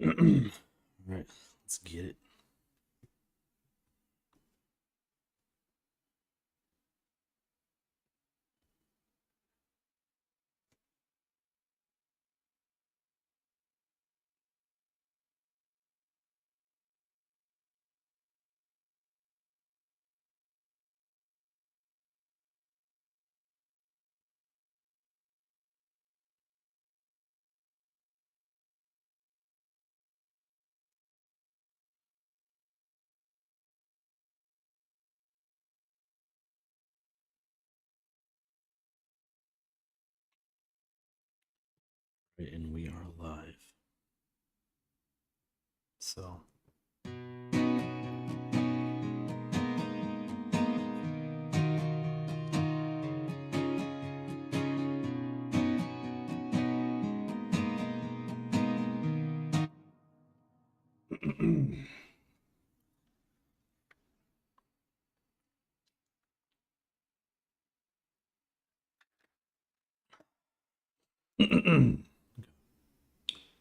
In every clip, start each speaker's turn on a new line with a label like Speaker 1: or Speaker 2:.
Speaker 1: All right, let's get it. Right, and we are live. So.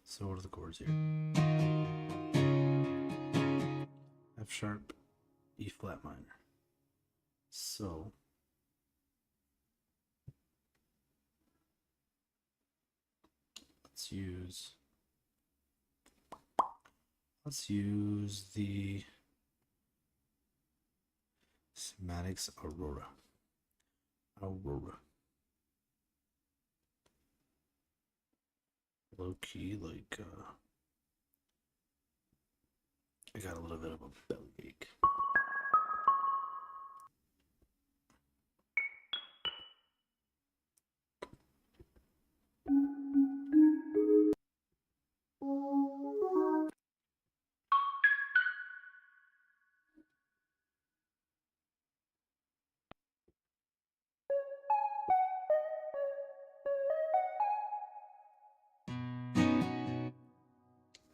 Speaker 1: So what are the chords here? F sharp, E flat minor. So let's use the Cymatics Aurora. Low key, like I got a little bit of a bellyache.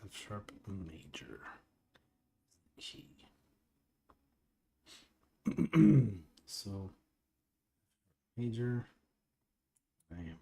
Speaker 1: F sharp major key. So major, bam.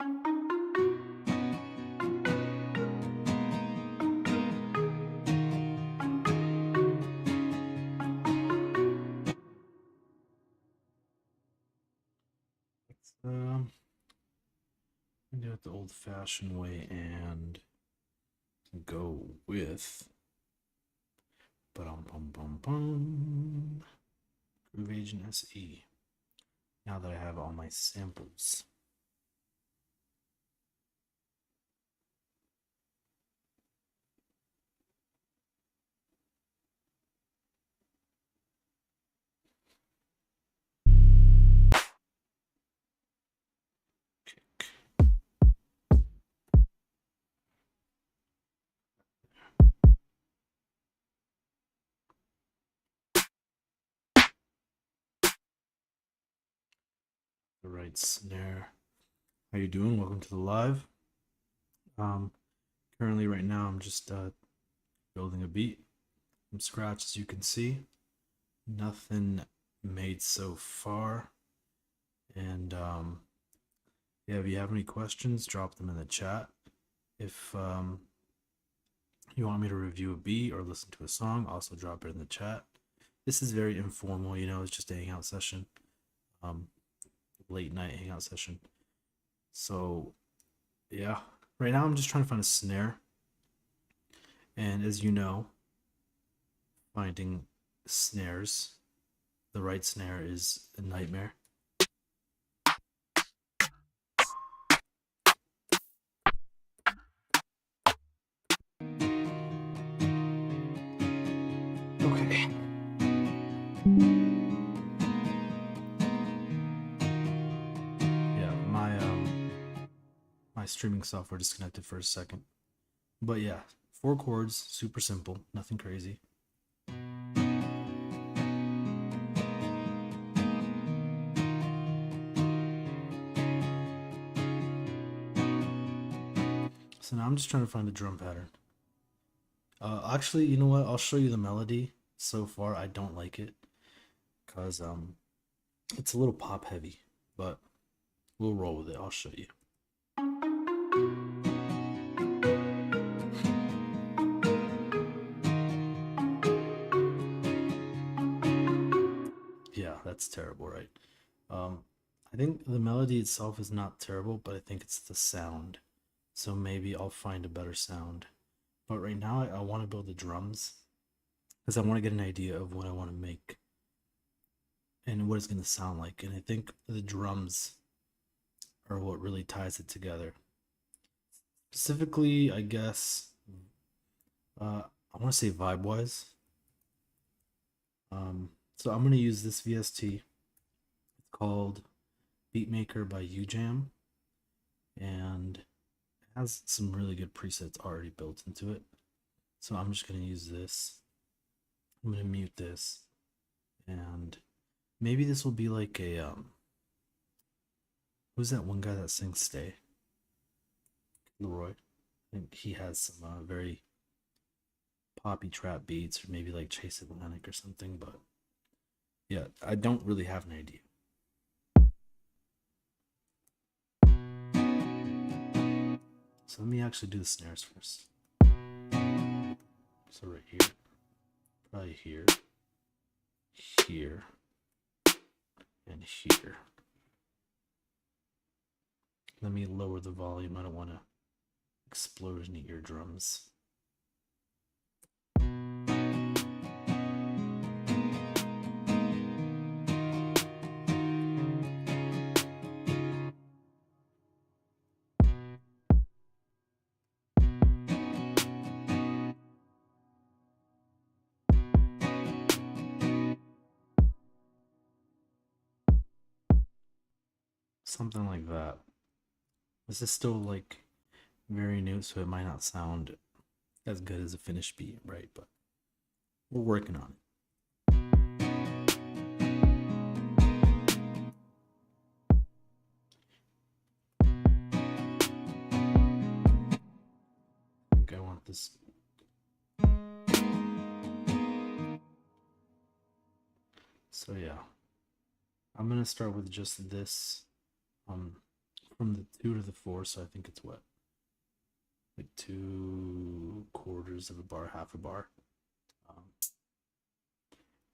Speaker 1: Let's do it the old-fashioned way and go with Groove Agent SE. Now that I have all my samples. The right snare. How you doing? Welcome to the live. Currently right now I'm just building a beat from scratch, as you can see. Nothing made so far. And yeah, if you have any questions, drop them in the chat. If you want me to review a beat or listen to a song, also drop it in the chat. This is very informal, you know, it's just a hangout session. Late night hangout session. So yeah, right now I'm just trying to find a snare. And as you know, finding snares, the right snare is a nightmare. Okay. Yeah, my streaming software disconnected for a second. But yeah, 4 chords, super simple, nothing crazy. So now I'm just trying to find the drum pattern. Actually, you know what? I'll show you the melody. So far, I don't like it because it's a little pop heavy, but we'll roll with it. I'll show you. Yeah, that's terrible, right? I think the melody itself is not terrible, but I think it's the sound. So maybe I'll find a better sound. But right now, I want to build the drums because I want to get an idea of what I want to make and what it's going to sound like. And I think the drums are what really ties it together. Specifically, I guess, I want to say vibe-wise. So I'm going to use this VST. It's called Beatmaker by UJam. And it has some really good presets already built into it. So I'm just going to use this. I'm going to mute this. And maybe this will be like a, who's that one guy that sings Stay? Leroy. I think he has some very poppy trap beats, or maybe like Chase Atlantic or something, but yeah, I don't really have an idea. So let me actually do the snares first. So right here, probably here, here, and here. Let me lower the volume. I don't want to explode any eardrums. Something like that. This is still like very new, so it might not sound as good as a finished beat, right? But we're working on it. I think I want this. So yeah, I'm gonna start with just this from the 2 to the 4, so I think it's what? Like 2/4 of a bar, half a bar.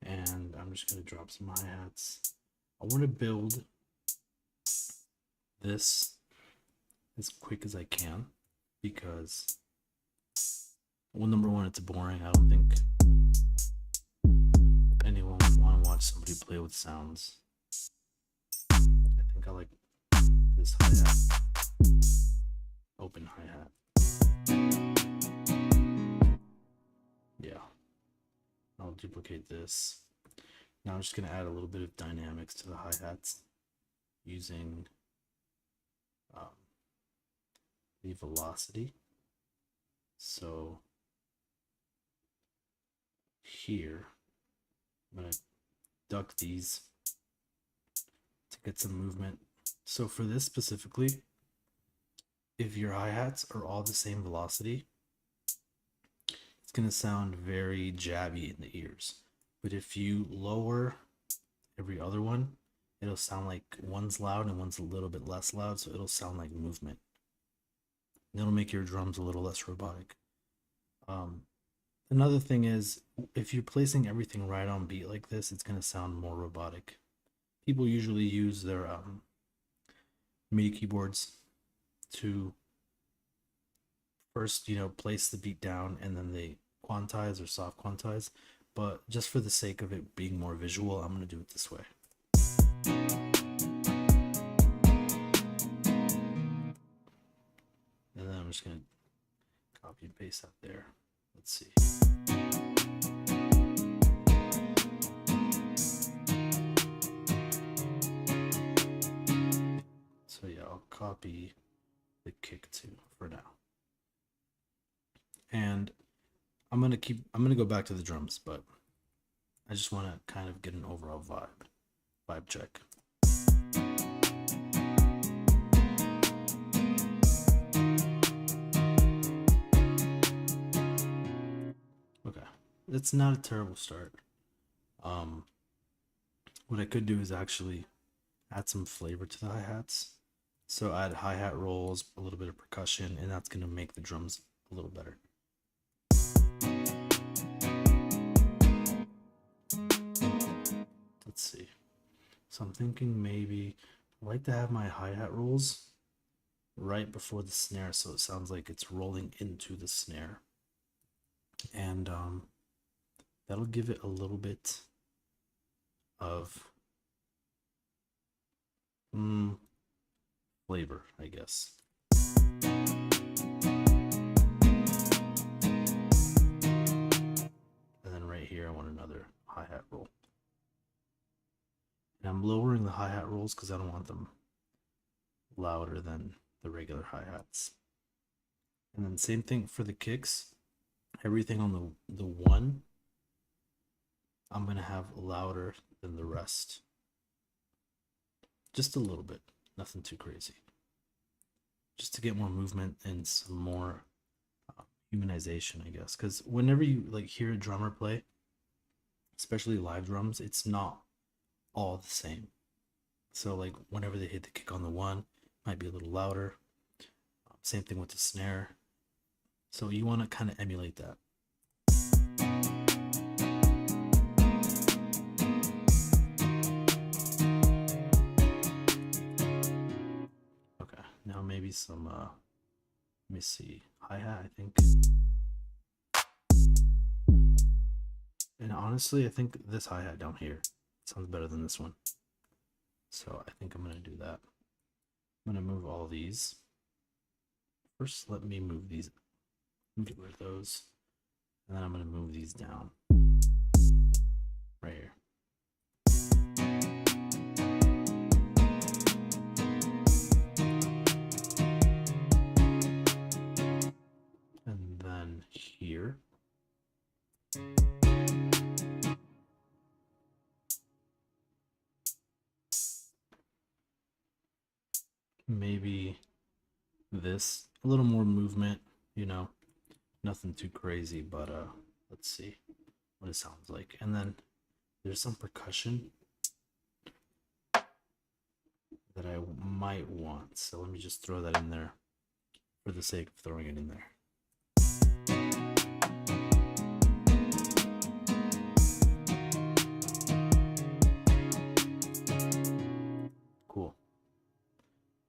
Speaker 1: And I'm just going to drop some hi-hats. I want to build this as quick as I can because, well, number one, it's boring. I don't think anyone would want to watch somebody play with sounds. I think I like this hi-hat, open hi-hat. Yeah, I'll duplicate this. Now I'm just going to add a little bit of dynamics to the hi-hats using the velocity. So here, I'm going to duck these to get some movement. So for this specifically, if your hi-hats are all the same velocity, it's going to sound very jabby in the ears. But if you lower every other one, it'll sound like one's loud and one's a little bit less loud, so it'll sound like movement. And it'll make your drums a little less robotic. Another thing is, if you're placing everything right on beat like this, it's going to sound more robotic. People usually use their MIDI keyboards to first, place the beat down and then they quantize or soft quantize. But just for the sake of it being more visual, I'm going to do it this way. And then I'm just going to copy and paste that there. Let's see. So yeah, I'll copy the kick too for now. And I'm going to go back to the drums, but I just want to kind of get an overall vibe check. Okay, that's not a terrible start. What I could do is actually add some flavor to the hi-hats. So add hi-hat rolls, a little bit of percussion, and that's going to make the drums a little better. Let's see. So I'm thinking maybe I like to have my hi-hat rolls right before the snare, so it sounds like it's rolling into the snare. And that'll give it a little bit of flavor, I guess. And then right here, I want another hi-hat roll. And I'm lowering the hi-hat rolls because I don't want them louder than the regular hi-hats. And then same thing for the kicks. Everything on the one, I'm going to have louder than the rest. Just a little bit, nothing too crazy. Just to get more movement and some more humanization, I guess. Because whenever you hear a drummer play, especially live drums, it's not all the same. So whenever they hit the kick on the one, it might be a little louder. Same thing with the snare. So you want to kind of emulate that. Okay, now maybe some, let me see, hi-hat, I think. And honestly, I think this hi-hat down here sounds better than this one. So I think I'm going to do that. I'm going to move all these. First, let me move these. Get rid of those. And then I'm going to move these down. Right here. And then here. Maybe this, a little more movement, nothing too crazy, but let's see what it sounds like. And then there's some percussion that that I might want. So let me just throw that in there for the sake of throwing it in there. Cool.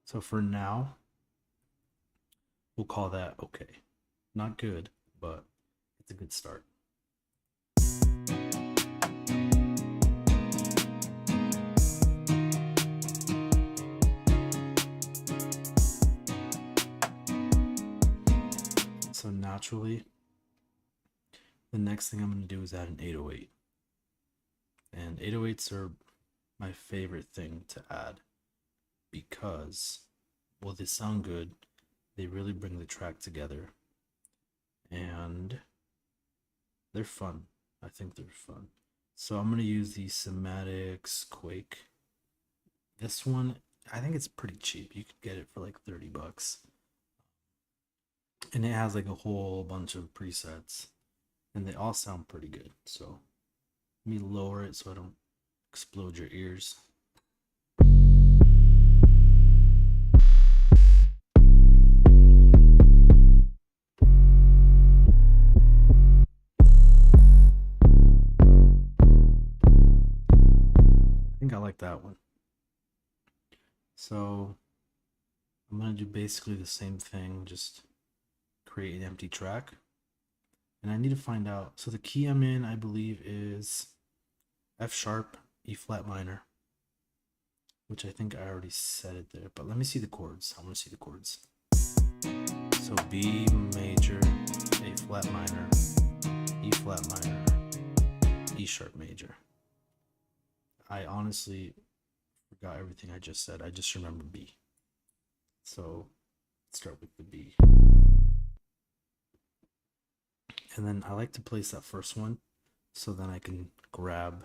Speaker 1: So for now, we'll call that okay. Not good, but it's a good start. So naturally, the next thing I'm going to do is add an 808. And 808s are my favorite thing to add because, well, they sound good. They really bring the track together. And they're fun. I think they're fun. So I'm going to use the Cymatics Quake. This one, I think it's pretty cheap. You could get it for like $30. And it has like a whole bunch of presets. And they all sound pretty good. So let me lower it so I don't explode your ears. I think I like that one. So I'm going to do basically the same thing, just create an empty track. And I need to find out, so the key I'm in, I believe, is F sharp, E flat minor, which I think I already said it there, but let me see the chords. I want to see the chords. So B major, A flat minor, E flat minor, E sharp major. I honestly forgot everything I just said. I just remember B. So let's start with the B. And then I like to place that first one so then I can grab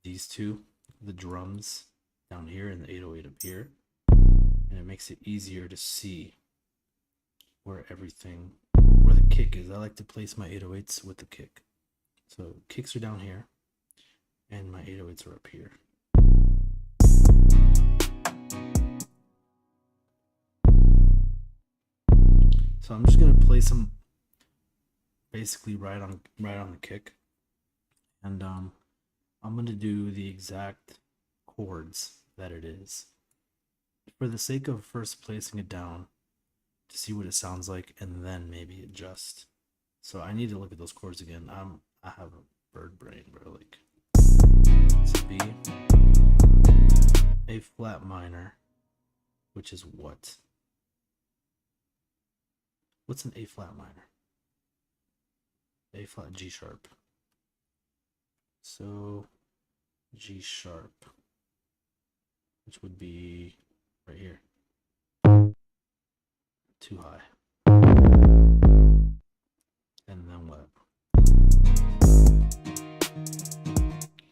Speaker 1: these two, the drums down here and the 808 up here. And it makes it easier to see where the kick is. I like to place my 808s with the kick. So kicks are down here and my 808s are up here. So I'm just gonna place them basically right on the kick, and I'm gonna do the exact chords that it is for the sake of first placing it down to see what it sounds like and then maybe adjust. So I need to look at those chords again. I have a bird brain, bro. Like, it's B, A flat minor, which is what? What's an A flat minor? A flat, G sharp. So G sharp, which would be right here. Too high. And then what?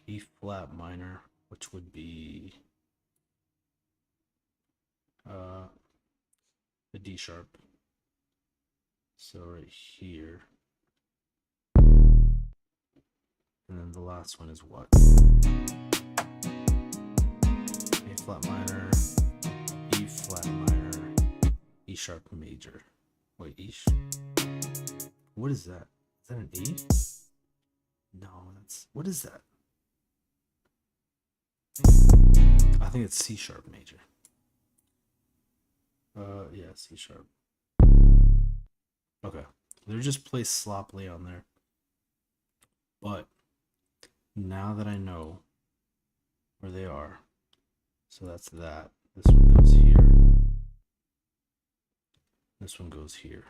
Speaker 1: E flat minor, which would be the D sharp. So right here. And then the last one is what? A flat minor, E flat minor, E sharp major. Wait, what is that? Is that an E? No, what is that? I think it's C sharp major. Yeah, C sharp. Okay, they're just placed sloppily on there. But now that I know where they are, so that's that. This one goes here. This one goes here.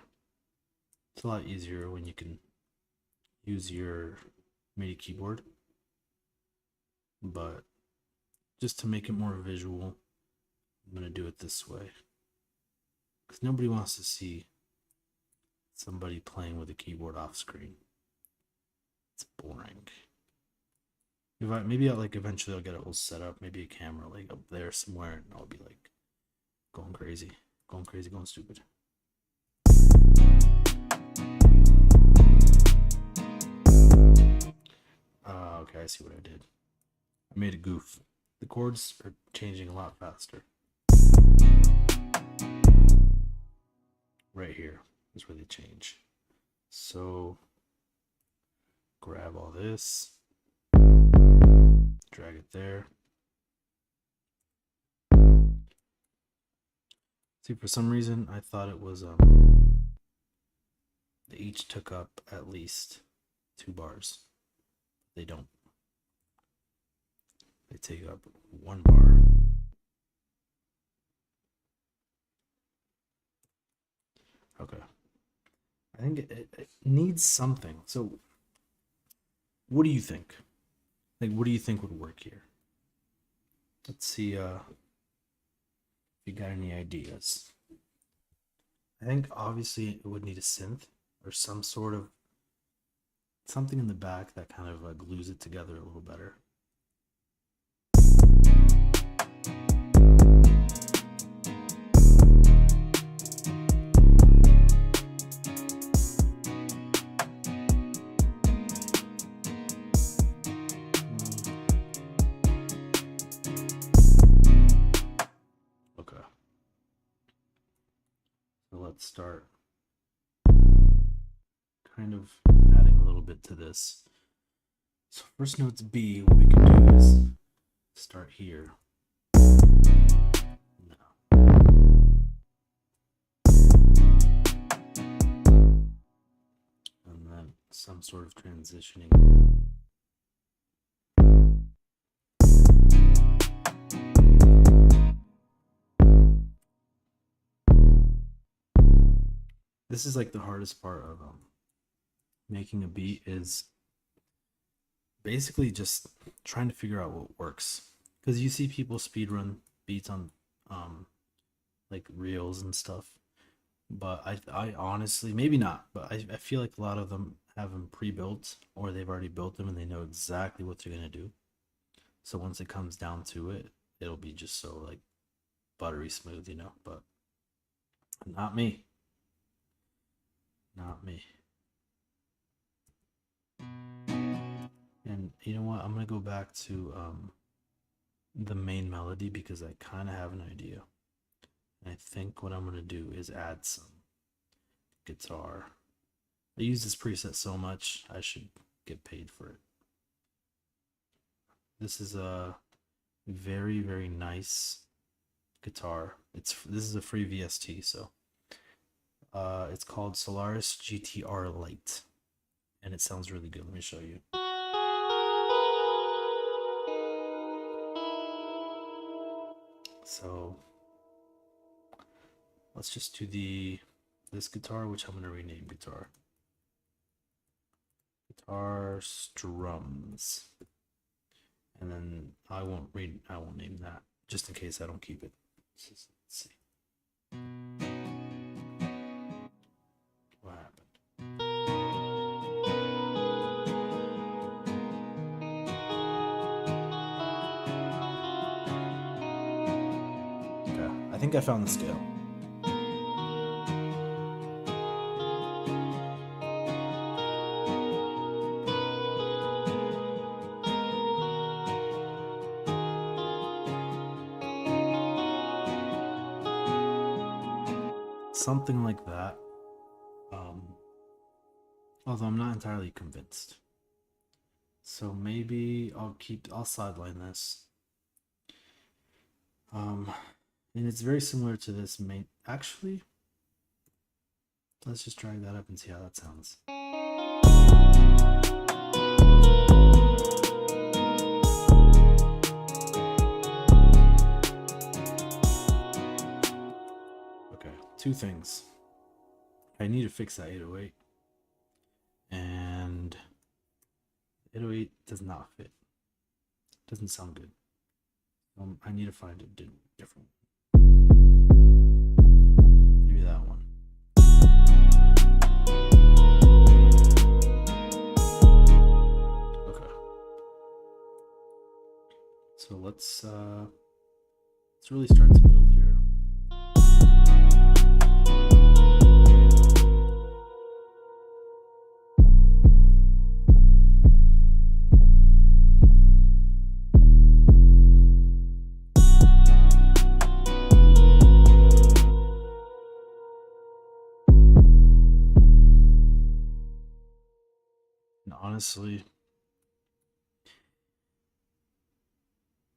Speaker 1: It's a lot easier when you can use your MIDI keyboard. But just to make it more visual, I'm going to do it this way. Because nobody wants to see somebody playing with a keyboard off screen. It's boring. Maybe eventually I'll get a whole setup, maybe a camera like up there somewhere, and I'll be like going crazy, going stupid. Okay, I see what I did. I made a goof. The chords are changing a lot faster. right here is where they change. So grab all this, drag it there. See, for some reason I thought it was they each took up at least 2 bars. They don't. They take up 1 bar. Okay. I think it needs something. So what do you think? Like, what do you think would work here? Let's see if you got any ideas. I think obviously it would need a synth or some sort of something in the back that kind of glues it together a little better. Okay. So let's start kind of adding a little bit to this. So first note's B. What we can do is start here. No. And then some sort of transitioning. This is like the hardest part of making a beat, is basically just trying to figure out what works, because you see people speedrun beats on like reels and stuff, but I honestly, maybe not, but I feel like a lot of them have them pre-built, or they've already built them and they know exactly what they're gonna do. So once it comes down to it, it'll be just so like buttery smooth, you know. But not me. Not me. And you know what? I'm gonna go back to the main melody because I kind of have an idea. And I think what I'm gonna do is add some guitar. I use this preset so much, I should get paid for it. This is a very, very nice guitar. This is a free VST, so it's called Solaris GTR Lite, and it sounds really good. Let me show you. So let's just do this guitar, which I'm gonna rename guitar strums, and then I won't name that just in case I don't keep it. Let's see. What happened? Okay, I think I found the scale. Something like that. Although I'm not entirely convinced. So maybe I'll sideline this. And it's very similar to this main. Actually, let's just drag that up and see how that sounds. Okay, 2 things. I need to fix that 808. And 808 does not fit. Doesn't sound good. I need to find a different. Maybe that one. Okay. So let's really start to build here. honestly,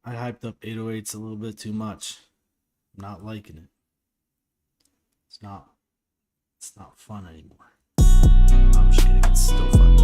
Speaker 1: I hyped up 808s a little bit too much. I'm not liking it. It's not it's not fun anymore. I'm just kidding, it's still fun.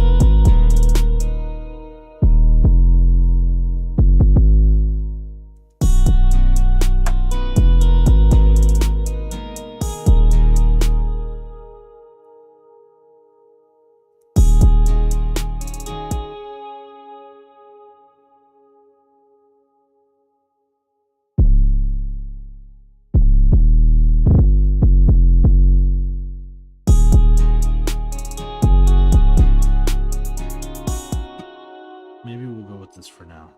Speaker 1: Maybe we'll go with this for now.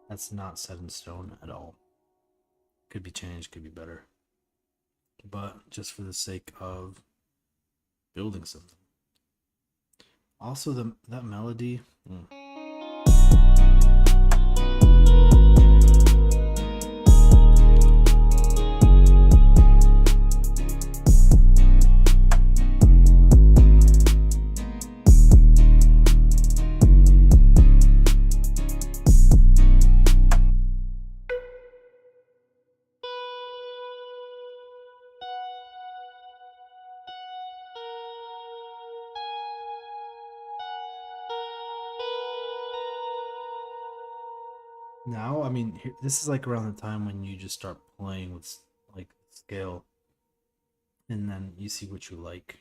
Speaker 1: That's not set in stone at all. Could be changed, could be better. But just for the sake of building something. Also, that melody. Now, I mean, this is like around the time when you just start playing with like scale, and then you see what you like.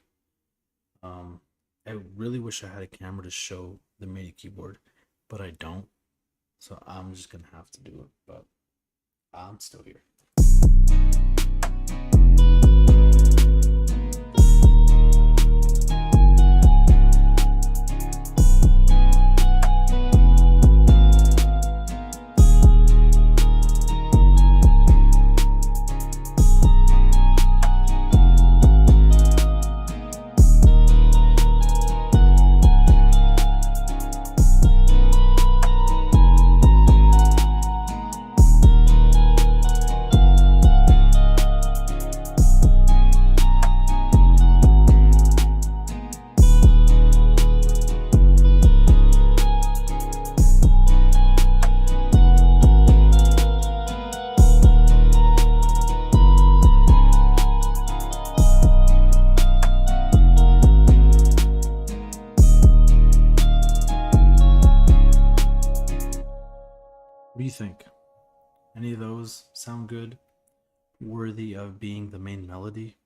Speaker 1: Um, I really wish I had a camera to show the MIDI keyboard, but I don't. So I'm just gonna have to do it. But I'm still here. What do you think? Any of those sound good? Worthy of being the main melody?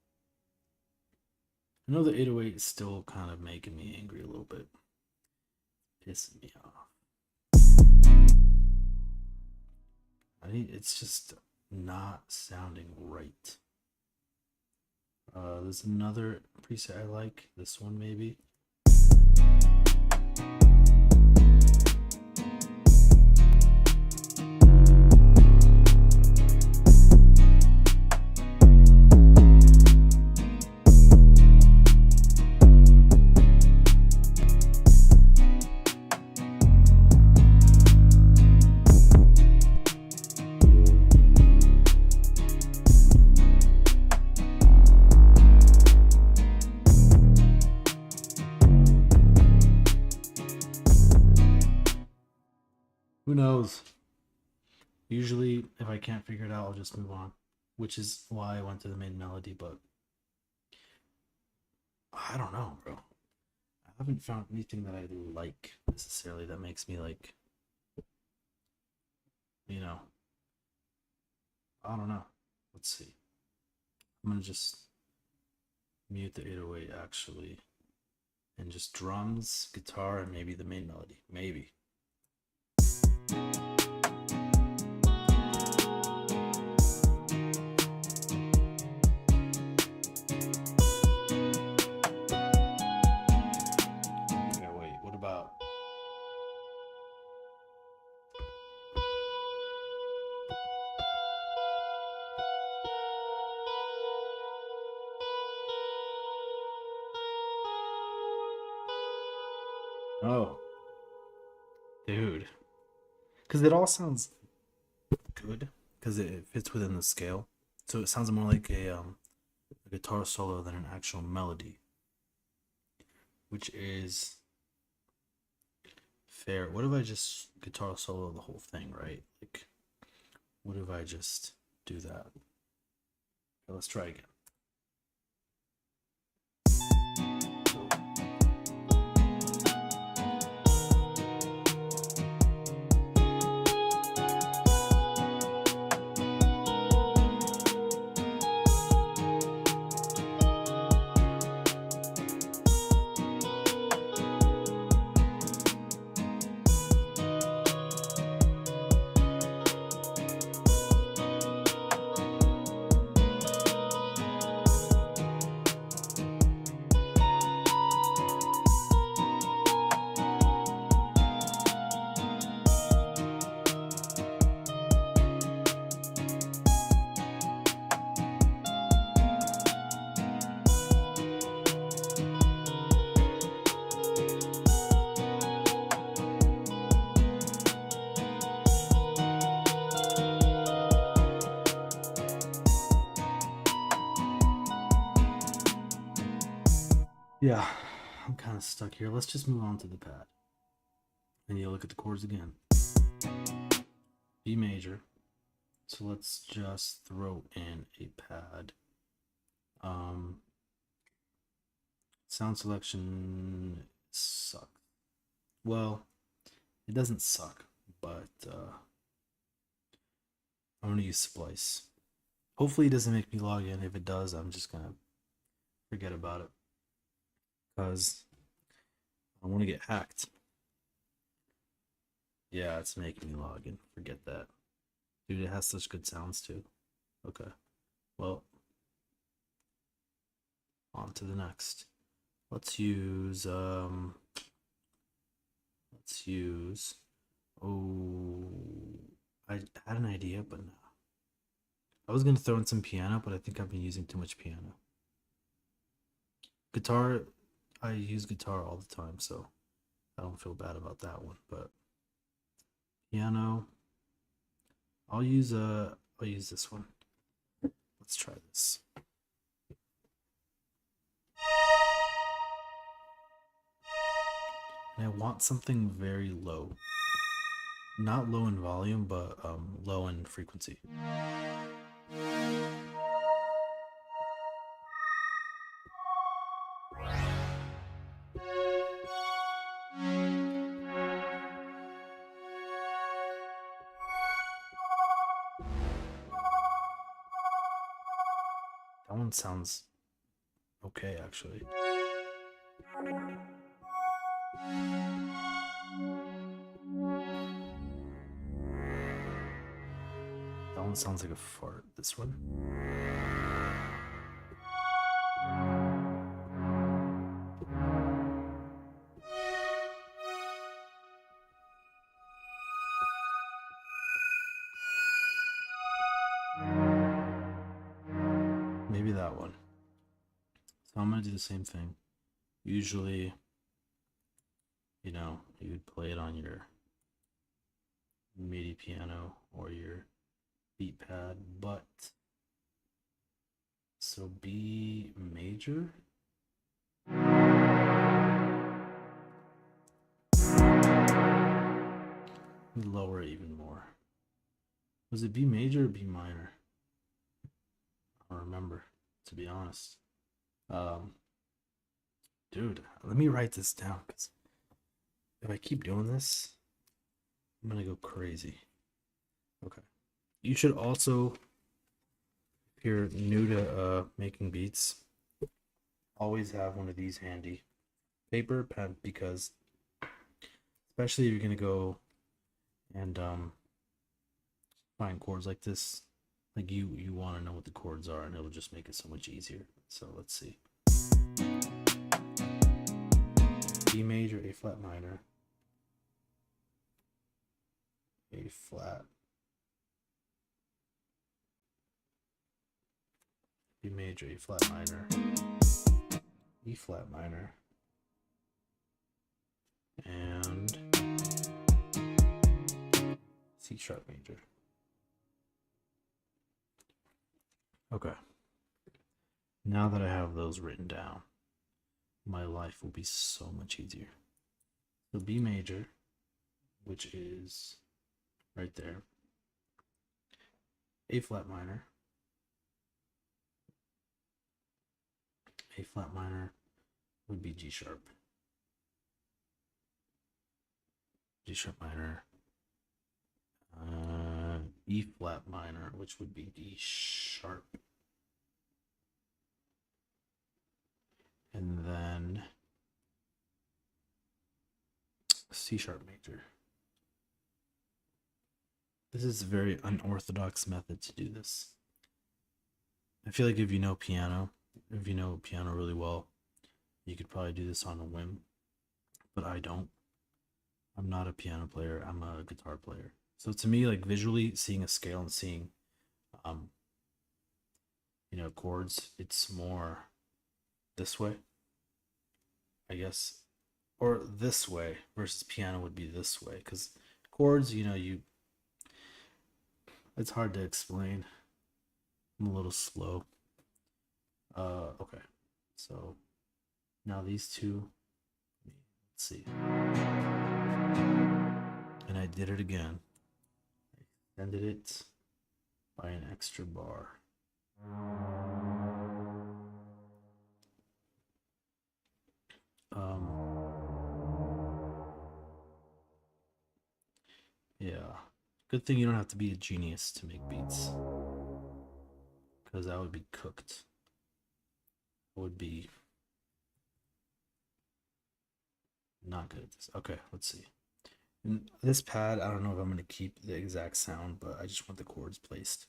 Speaker 1: I know the 808 is still kind of making me angry a little bit. Pissing me off. It's just not sounding right. There's another preset I like. This one maybe. Who knows? Usually, if I can't figure it out, I'll just move on, which is why I went to the main melody, but I don't know, bro. I haven't found anything that I like necessarily that makes me like, you know, I don't know. Let's see. I'm gonna just mute the 808 actually, and just drums, guitar, and maybe the main melody. Maybe. Okay, wait, what about? Oh, dude. Because it all sounds good because it fits within the scale. So it sounds more like a guitar solo than an actual melody, which is fair. What if I just guitar solo the whole thing, right? Like, what if I just do that? Okay, let's try again. Yeah, I'm kind of stuck here. Let's just move on to the pad. And you look at the chords again. B major. So let's just throw in a pad. Sound selection sucks. Well, it doesn't suck, but I'm gonna use Splice. Hopefully it doesn't make me log in. If it does, I'm just gonna forget about it. Because I want to get hacked. Yeah, it's making me log in. Forget that. Dude, it has such good sounds too. Okay. Well, on to the next. Let's use oh, I had an idea, but no. I was gonna throw in some piano, but I think I've been using too much piano. Guitar, I use guitar all the time, so I don't feel bad about that one. But piano, I'll use this one. Let's try this. And I want something very low. Not low in volume, but low in frequency. That one sounds okay, actually. That one sounds like a fart. This one. Maybe that one. So I'm gonna do the same thing. Usually, you know, you would play it on your MIDI piano or your beat pad, but so B major. Let me lower it even more. Was it B major or B minor? I don't remember, to be honest. Dude, let me write this down, because if I keep doing this, I'm gonna go crazy. Okay. You should also, if you're new to making beats, always have one of these handy. Paper, pen, because especially if you're gonna go and find chords like this, like you want to know what the chords are, and it'll just make it so much easier. So let's see. B major, A flat minor, A flat, B major, A flat minor, E flat minor, and C sharp major. Okay. Now that I have those written down, my life will be so much easier. So B major, which is right there. A flat minor. A flat minor would be G sharp. G sharp minor. E flat minor, which would be D sharp. And then C sharp major. This is a very unorthodox method to do this. I feel like if you know piano really well, you could probably do this on a whim, but I don't. I'm not a piano player, I'm a guitar player. So to me, like visually seeing a scale and seeing chords, it's more this way, I guess, or this way, versus piano would be this way, because chords, it's hard to explain. I'm a little slow. Okay, so now these two, let's see, and I did it again. I extended it by an extra bar. Yeah, good thing you don't have to be a genius to make beats, because I would be cooked. I would be not good at this. Okay, let's see. And this pad, I don't know if I'm going to keep the exact sound, but I just want the chords placed.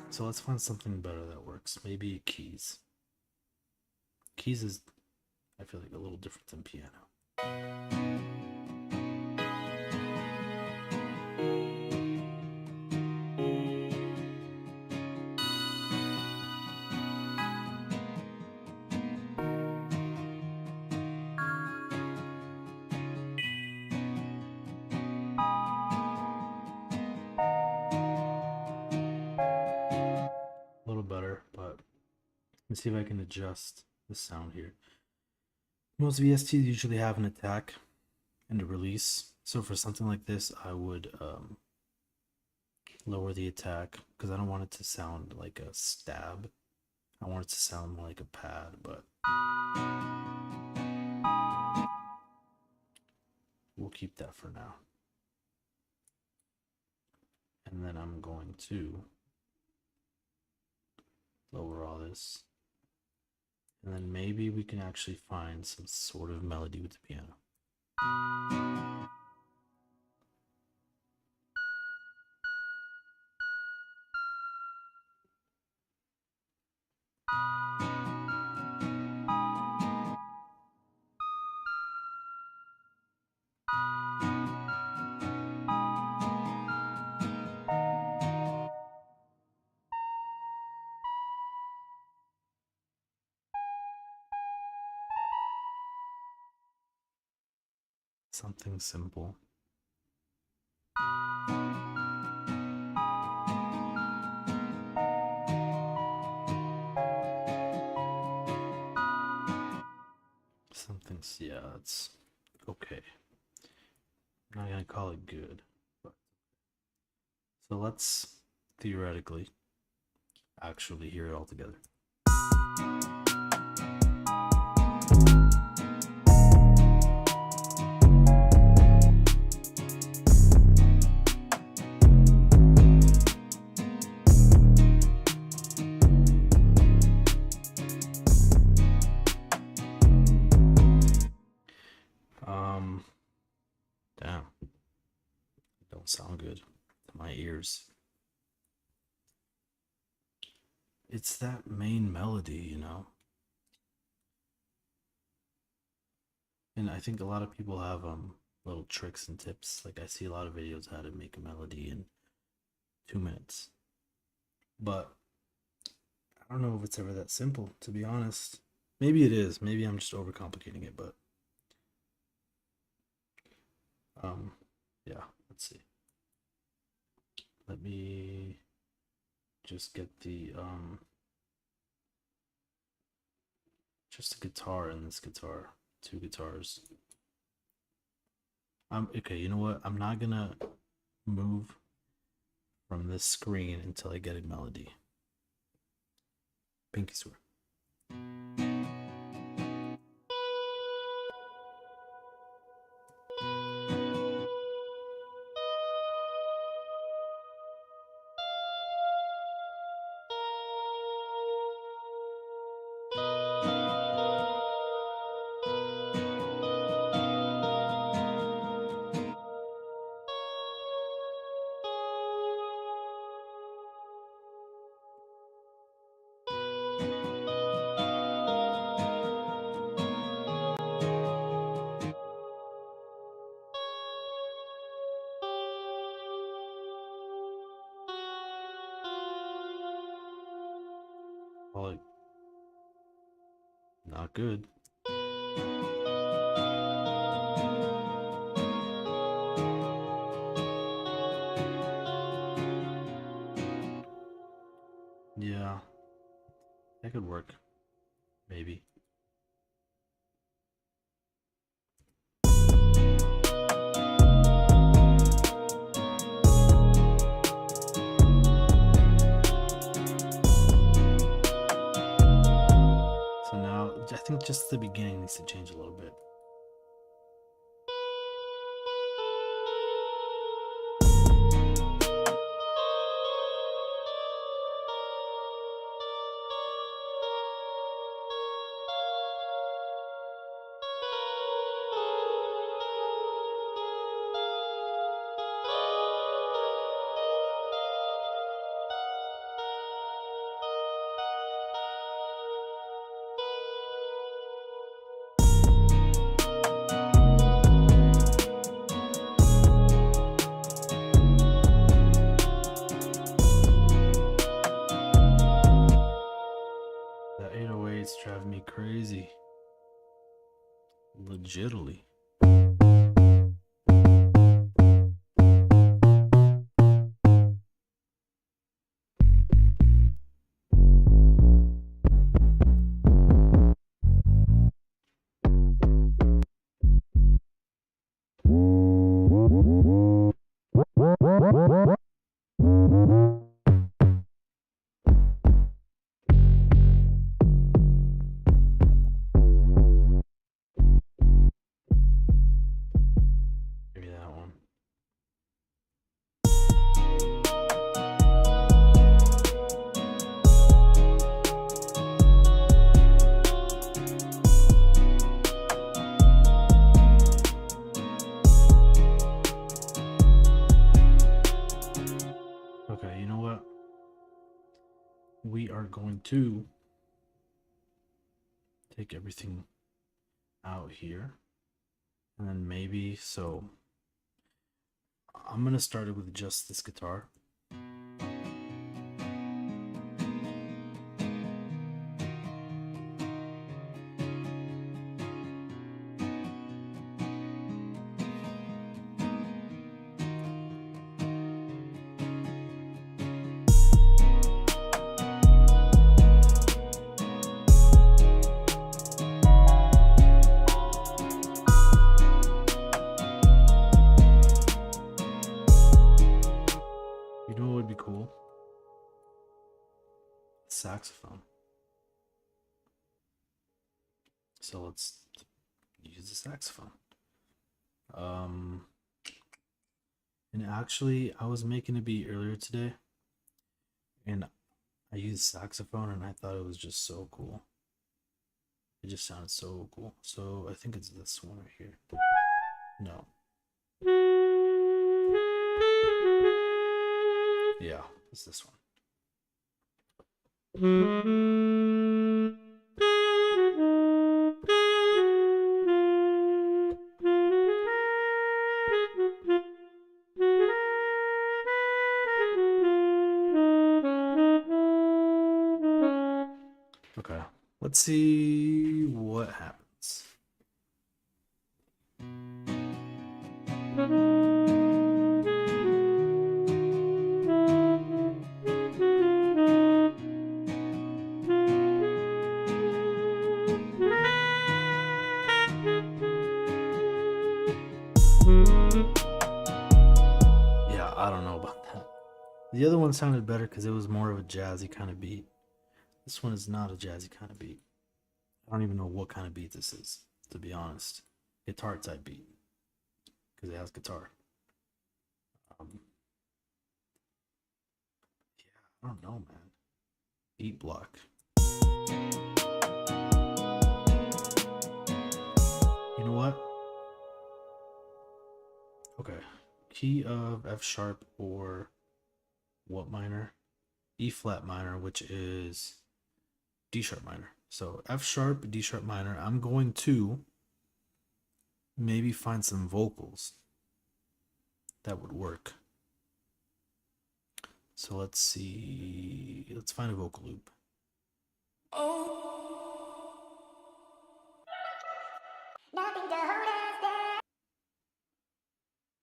Speaker 1: So let's find something better that works. Maybe keys. Keys is, I feel like, a little different than piano. A little better, but let's see if I can adjust the sound here. Most VSTs usually have an attack and a release. So for something like this, I would lower the attack, because I don't want it to sound like a stab. I want it to sound more like a pad, but we'll keep that for now. And then I'm going to lower all this. And then maybe we can actually find some sort of melody with the piano. Something simple. Something's, yeah, it's okay. I'm not gonna call it good, but so let's theoretically actually hear it all together. Damn. Don't sound good to my ears. It's that main melody, And I think a lot of people have little tricks and tips. Like I see a lot of videos how to make a melody in 2 minutes. But I don't know if it's ever that simple, to be honest. Maybe it is. Maybe I'm just overcomplicating it, but yeah, let's see. Let me just get the just a guitar and this guitar, two guitars. Okay, you know what? I'm not gonna move from this screen until I get a melody. Pinky swear. Like, not good. Yeah, that could work. Maybe. So now, I think just the beginning needs to change a little bit. The 808's driving me crazy. Legitimately. Maybe that one. Okay, you know what? We are going to take everything out here. And then maybe, so I'm gonna start it with just this guitar. You know what would be cool? Saxophone. So let's use the saxophone. And actually, I was making a beat earlier today, and I used saxophone, and I thought it was just so cool. It just sounded so cool. So I think it's this one right here. No. Yeah, it's this one. Okay, let's see what happens. know about that. The other one sounded better because it was more of a jazzy kind of beat. This one is not a jazzy kind of beat. I don't even know what kind of beat this is, to be honest. Guitar type beat. Because it has guitar. Yeah, I don't know, man. Beat block. You know what? Okay. Key of F sharp or what minor? E flat minor, which is D sharp minor. So F sharp, D sharp minor. I'm going to maybe find some vocals that would work. So let's see. Let's find a vocal loop.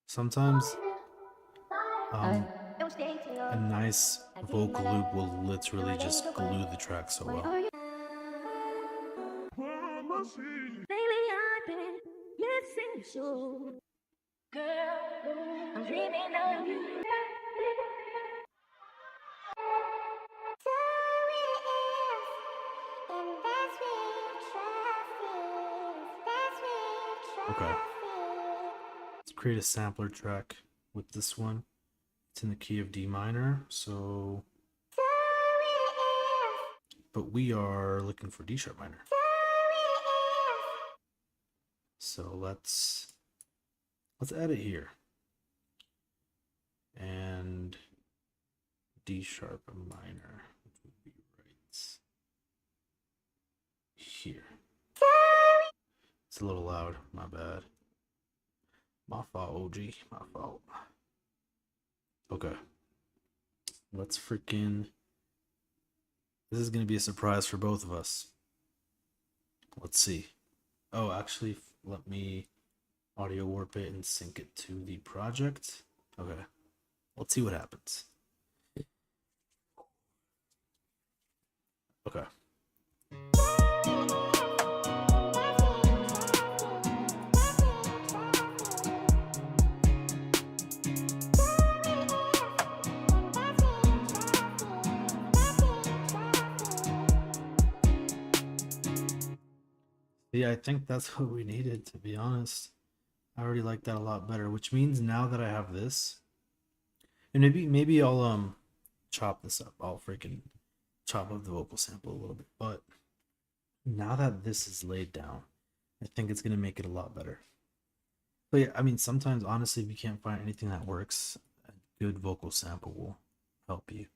Speaker 1: Sometimes a nice vocal loop will literally just glue the track so well. Okay. Let's create a sampler track with this one. It's in the key of D minor, so... But we are looking for D sharp minor. So let's add it here. And D sharp minor, which would be right here. It's a little loud, my bad. My fault, OG, my fault. Okay. Let's freaking... This is going to be a surprise for both of us. Let's see. Oh, actually, let me audio warp it and sync it to the project. Okay. Let's see what happens. Okay. Yeah, I think that's what we needed, to be honest. I already like that a lot better, which means now that I have this, and maybe I'll chop this up. I'll freaking chop up the vocal sample a little bit. But now that this is laid down, I think it's gonna make it a lot better. But yeah, I mean, sometimes honestly, if you can't find anything that works, a good vocal sample will help you.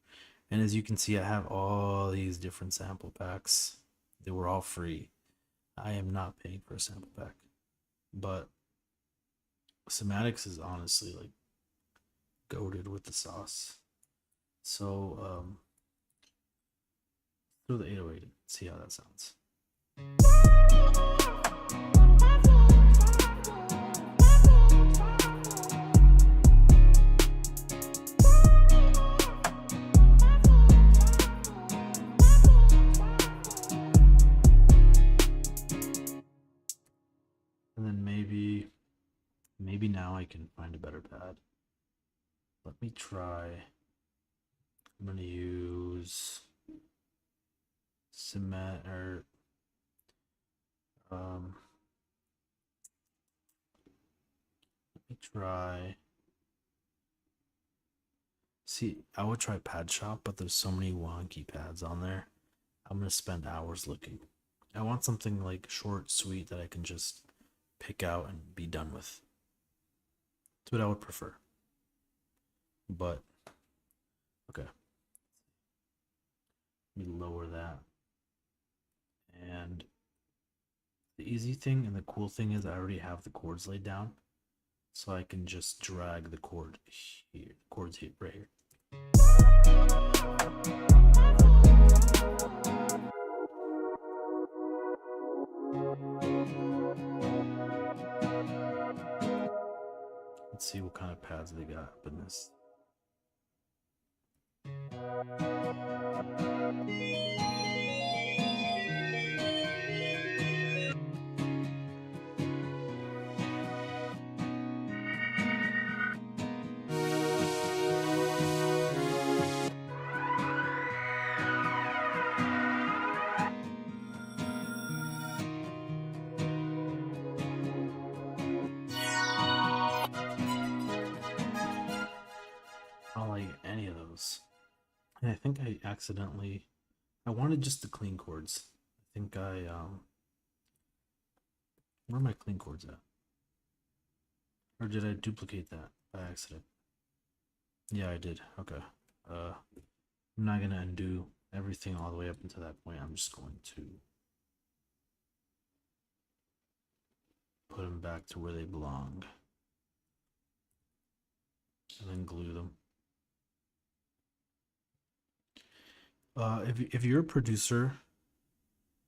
Speaker 1: And as you can see, I have all these different sample packs. They were all free. I am not paying for a sample pack, but Cymatics is honestly like goated with the sauce. So throw the 808 in, see how that sounds. And then maybe now I can find a better pad. Let me try. I'm gonna use cement or let me try. See, I would try Pad Shop, but there's so many wonky pads on there. I'm gonna spend hours looking. I want something like short, sweet that I can just pick out and be done with. That's what I would prefer. But okay. Let me lower that. And the easy thing and the cool thing is I already have the chords laid down. So I can just drag the chord here, chords here, right here. Let's see what kind of pads they got up in this. play any of those. And I think I accidentally, I wanted just the clean chords. I think where are my clean chords at? Or did I duplicate that by accident? Yeah, I did. Okay. I'm not gonna undo everything all the way up until that point. I'm just going to put them back to where they belong. And then glue them. If you're a producer,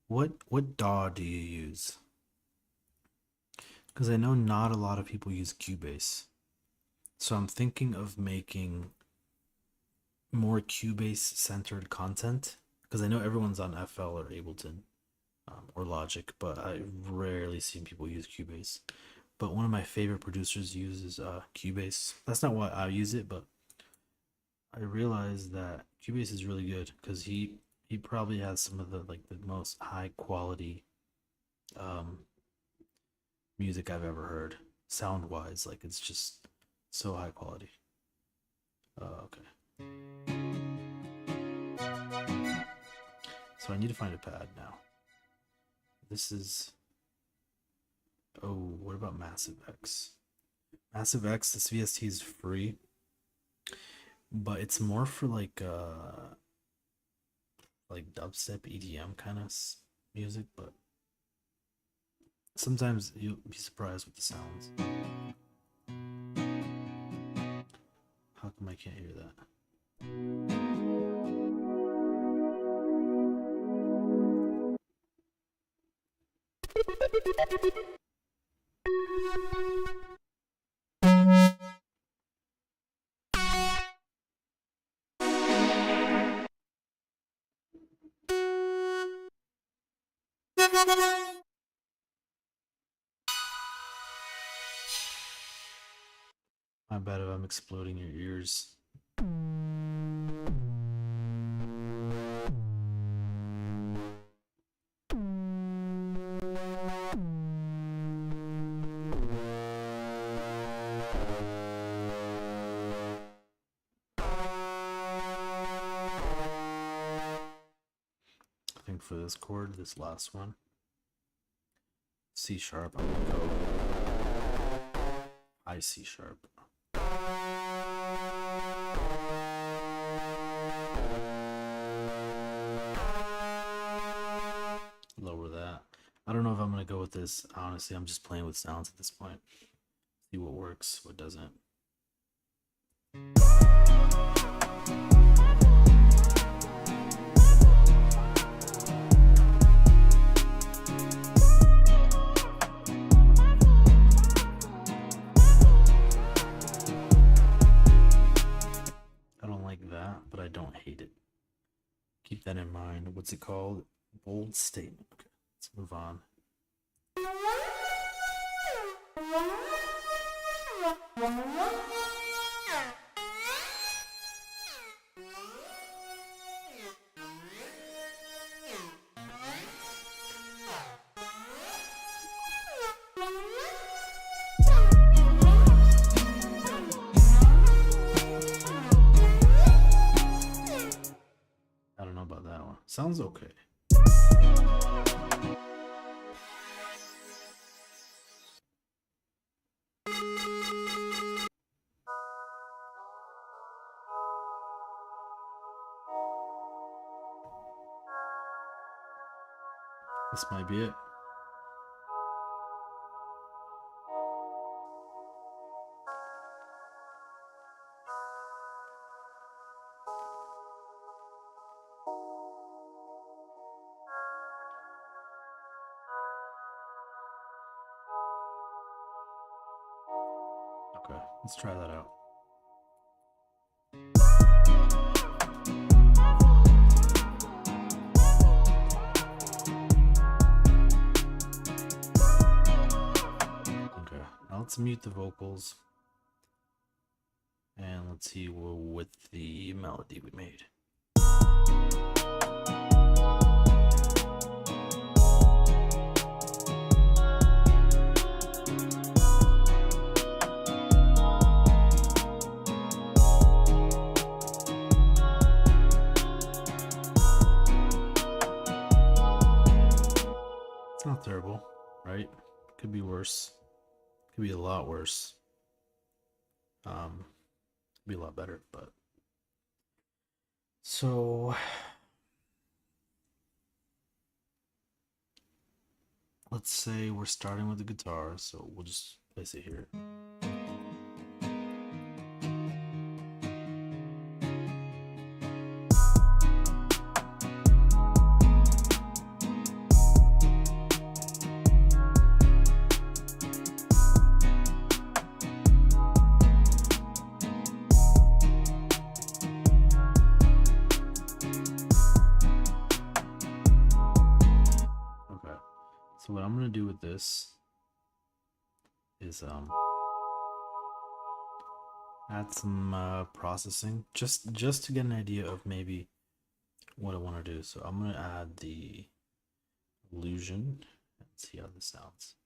Speaker 1: what DAW do you use? Because I know not a lot of people use Cubase. So I'm thinking of making more Cubase centered content. Because I know everyone's on FL or Ableton or Logic, but I rarely see people use Cubase. But one of my favorite producers uses Cubase. That's not why I use it, but I realized that Cubase is really good because he probably has some of the most high quality music I've ever heard, sound wise. Like, it's just so high quality. Okay. So I need to find a pad now. This is, oh, what about Massive X? Massive X, this VST is free, but it's more for like dubstep EDM kind of music, but sometimes you'll be surprised with the sounds. How come I can't hear that? My bad if I'm exploding your ears. I think for this chord, this last one, C sharp, I'm gonna go I C sharp. Lower that. I don't know if I'm gonna go with this. Honestly, I'm just playing with sounds at this point. See what works, what doesn't. I don't like that, but I don't hate it. Keep that in mind. What's it called? Bold statement. Okay, let's move on. I don't know about that one. Sounds okay. This might be it. Okay, let's try that out. Okay, now let's mute the vocals. And let's see with the melody we made. Could be a lot worse. Could be a lot better, but so let's say we're starting with the guitar, so we'll just place it here. So what I'm gonna do with this is add some processing just to get an idea of maybe what I want to do. So I'm gonna add the illusion and see how this sounds.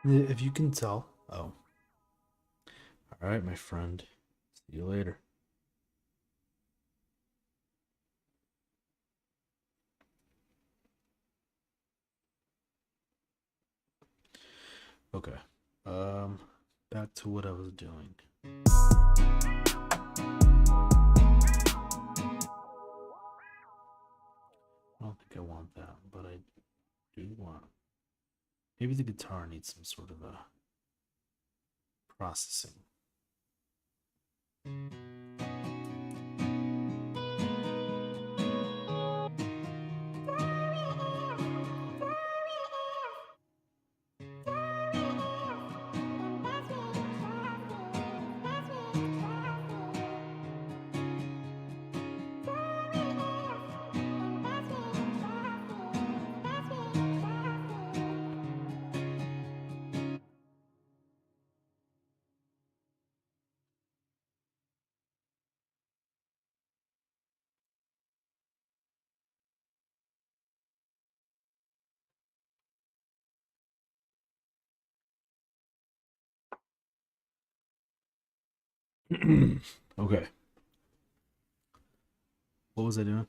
Speaker 1: If you can tell. Oh. All right, my friend. See you later. Okay. Back to what I was doing. I don't think I want that, but I do want. Maybe the guitar needs some sort of a processing. Okay. What was I doing?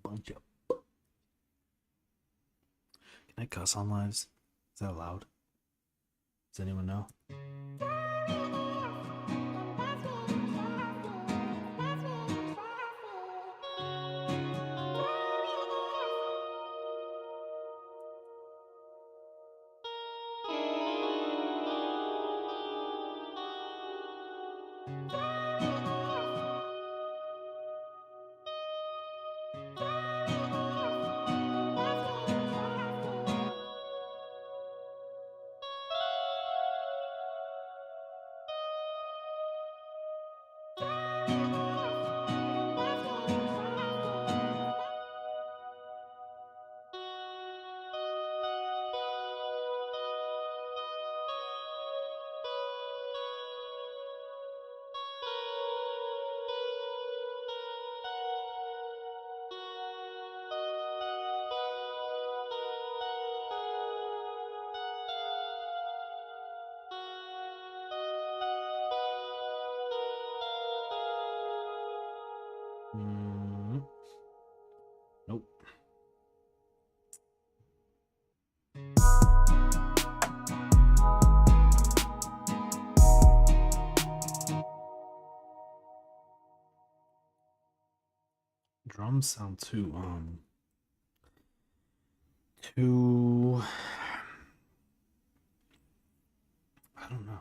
Speaker 1: Bunch of. Can I cuss on lives? Is that allowed? Does anyone know? Nope. Drums sound too I don't know.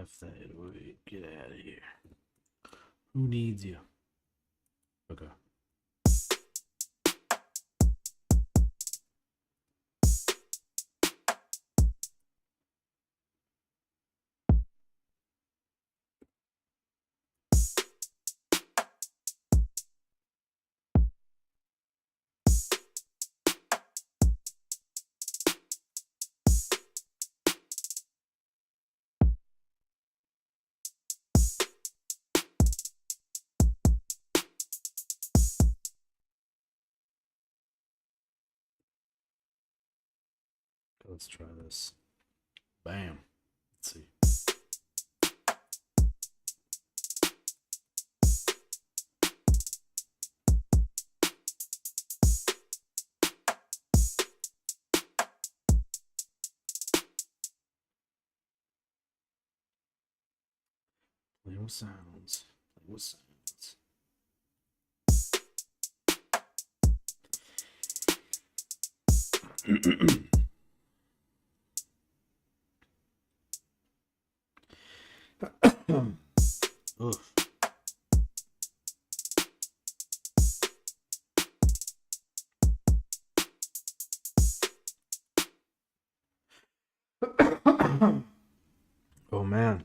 Speaker 1: F that 808. Get out of here. Who needs you? Okay. Let's try this. Bam. Let's see. Play with sounds. Play with sounds. Oof. Oh man.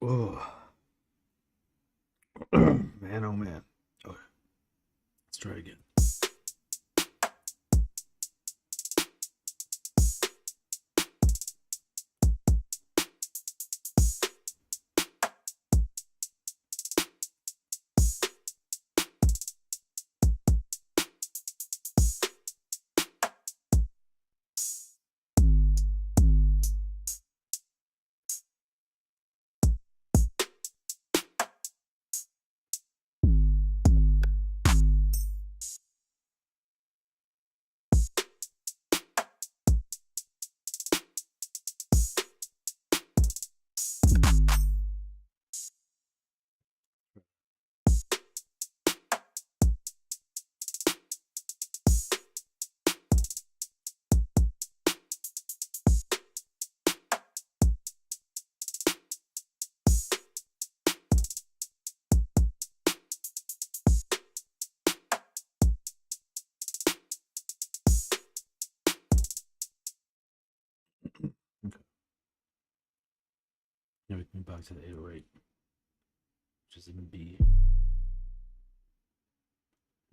Speaker 1: Oh. Man, oh man. Okay. Let's try again. Okay. Now we can back to the 808, which is in B.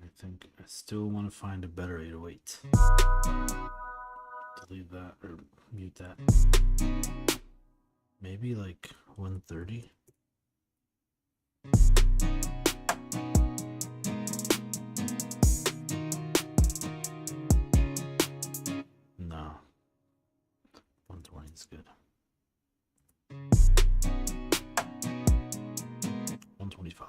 Speaker 1: I think I still want to find a better 808. Delete that or mute that. Maybe like 130. No. 120 is good. 125.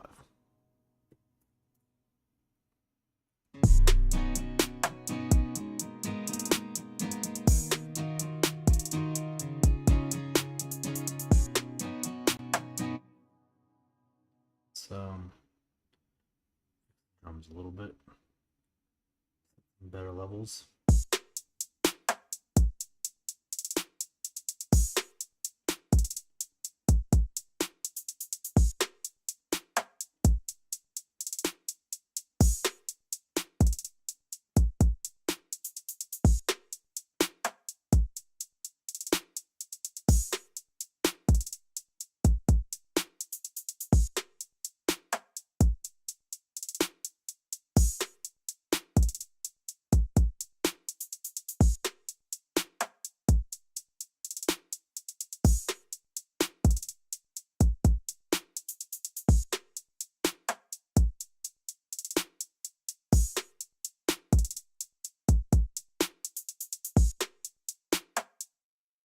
Speaker 1: Drums a little bit. Better levels.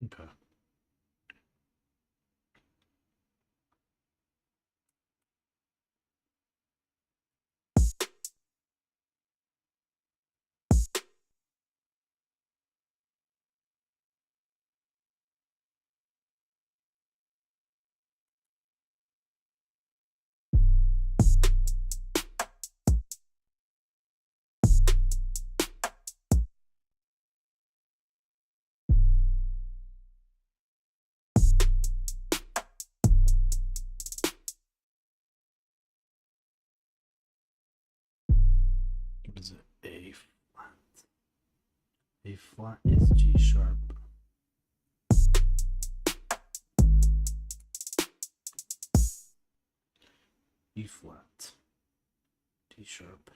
Speaker 1: Okay. A flat. A flat is G sharp. E flat. D sharp.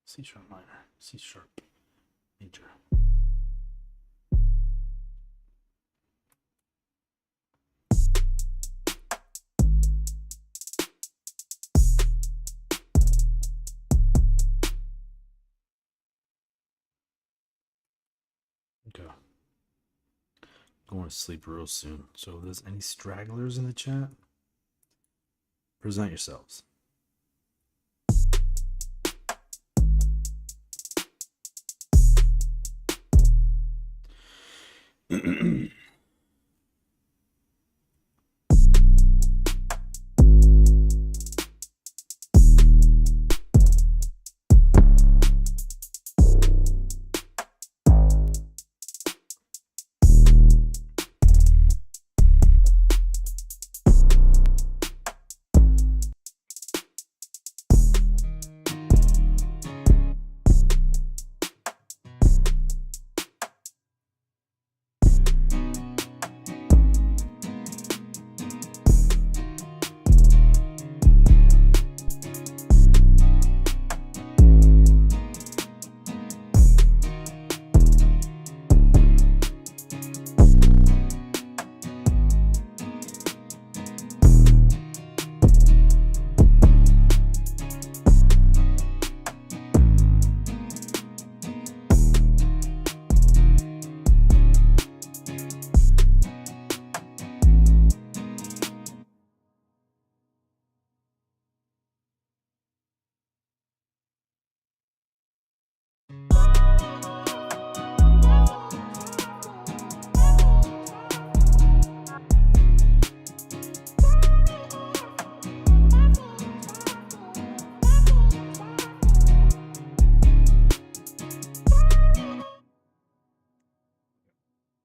Speaker 1: C sharp minor. C sharp major. Okay. Going to sleep real soon. So if there's any stragglers in the chat, present yourselves.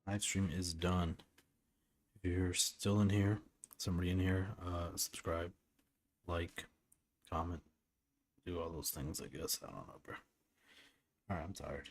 Speaker 1: Live stream is done. If you're still in here, somebody in here, subscribe, like, comment, do all those things, I guess. I don't know, bro. Alright, I'm tired.